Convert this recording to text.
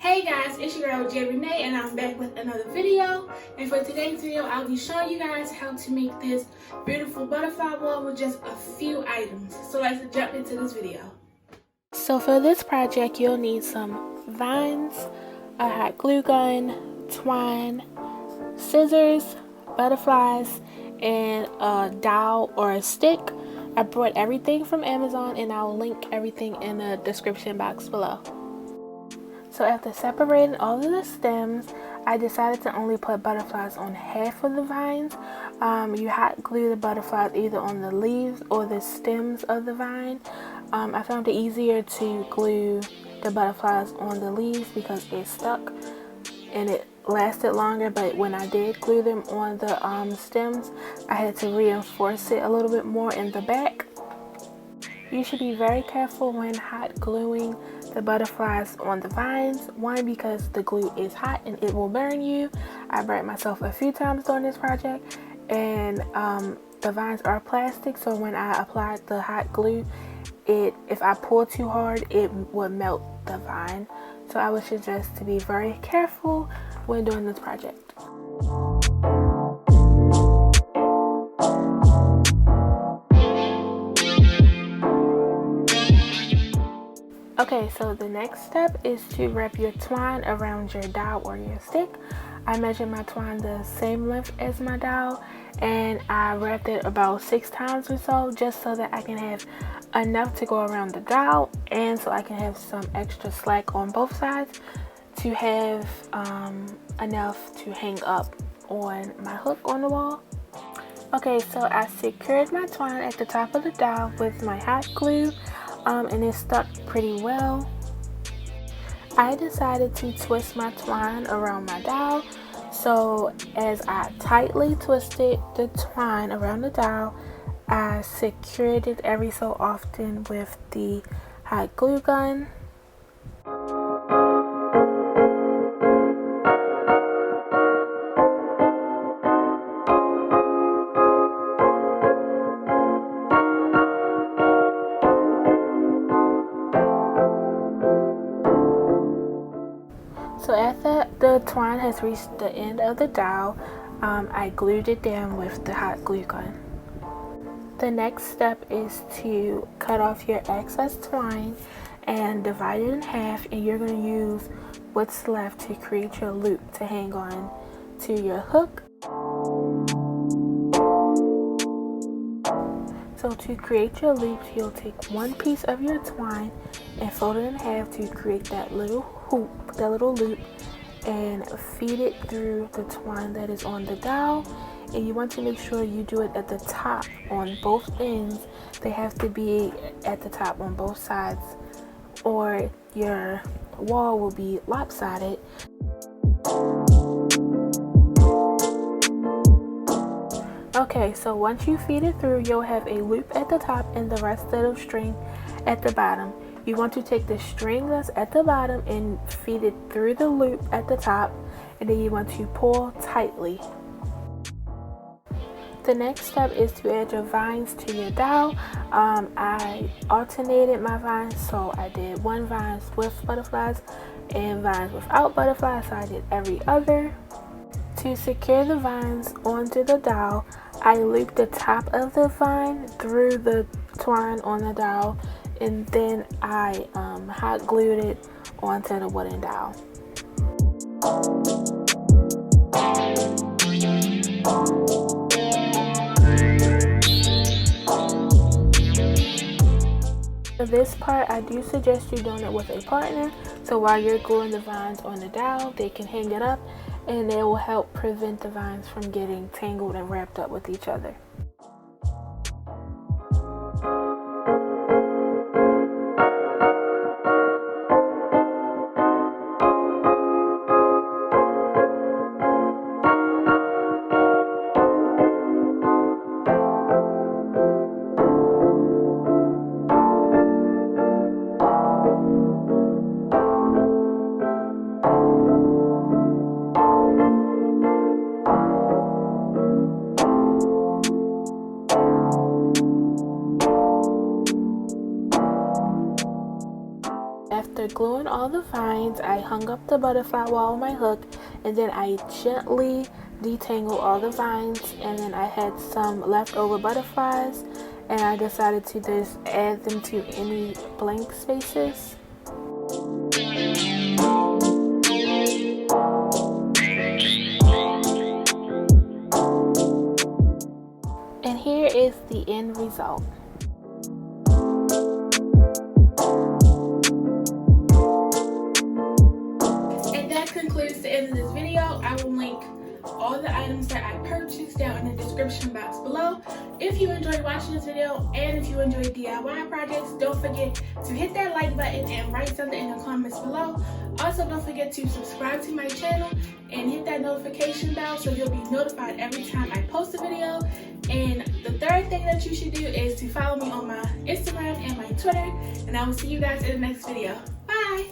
Hey guys, it's your girl J Renee and I'm back with another video. And for today's video, I'll be showing you guys how to make this beautiful butterfly wall with just a few items. So let's jump into this video. So for this project, you'll need some vines, a hot glue gun, twine, scissors, butterflies, and a dowel or a stick. I brought everything from Amazon and I'll link everything in the description box below. So after separating all of the stems, I decided to only put butterflies on half of the vines. You hot glue the butterflies either on the leaves or the stems of the vine. I found it easier to glue the butterflies on the leaves because it stuck and it lasted longer, but when I did glue them on the stems, I had to reinforce it a little bit more in the back. You should be very careful when hot gluing the butterflies on the vines. One, because the glue is hot and it will burn you. I burnt myself a few times during this project, and the vines are plastic, so when I applied the hot glue, if I pull too hard, it would melt the vine. So I would suggest to be very careful when doing this project. Okay, so the next step is to wrap your twine around your dowel or your stick. I measured my twine the same length as my dowel, and I wrapped it about 6 times or so, just so that I can have enough to go around the dowel and so I can have some extra slack on both sides to have enough to hang up on my hook on the wall. Okay, so I secured my twine at the top of the dowel with my hot glue. And it stuck pretty well. I decided to twist my twine around my dowel, so as I tightly twisted the twine around the dowel, I secured it every so often with the hot glue gun. So after the twine has reached the end of the dowel, I glued it down with the hot glue gun. The next step is to cut off your excess twine and divide it in half, and you're going to use what's left to create your loop to hang on to your hook. So to create your loops, you'll take one piece of your twine and fold it in half to create that little hoop, that little loop, and feed it through the twine that is on the dowel. And you want to make sure you do it at the top on both ends. They have to be at the top on both sides, or your wall will be lopsided. Okay, so once you feed it through, you'll have a loop at the top and the rest of the string at the bottom. You want to take the string that's at the bottom and feed it through the loop at the top, and then you want to pull tightly. The next step is to add your vines to your dowel. I alternated my vines, so I did one vines with butterflies and vines without butterflies, so I did every other. To secure the vines onto the dowel, I looped the top of the vine through the twine on the dowel, and then I hot glued it onto the wooden dowel. For this part, I do suggest you doing it with a partner, so while you're gluing the vines on the dowel, they can hang it up, and it will help prevent the vines from getting tangled and wrapped up with each other. gluing all the vines, I hung up the butterfly wall on my hook, and then I gently detangled all the vines, and then I had some leftover butterflies, and I decided to just add them to any blank spaces. And here is the end result. And that concludes the end of this video. I will link all the items that I purchased down in the description box below. If you enjoyed watching this video and if you enjoy DIY projects, don't forget to hit that like button and write something in the comments below. Also, don't forget to subscribe to my channel and hit that notification bell so you'll be notified every time I post a video. And the third thing that you should do is to follow me on my Instagram and my Twitter. And I will see you guys in the next video. Bye!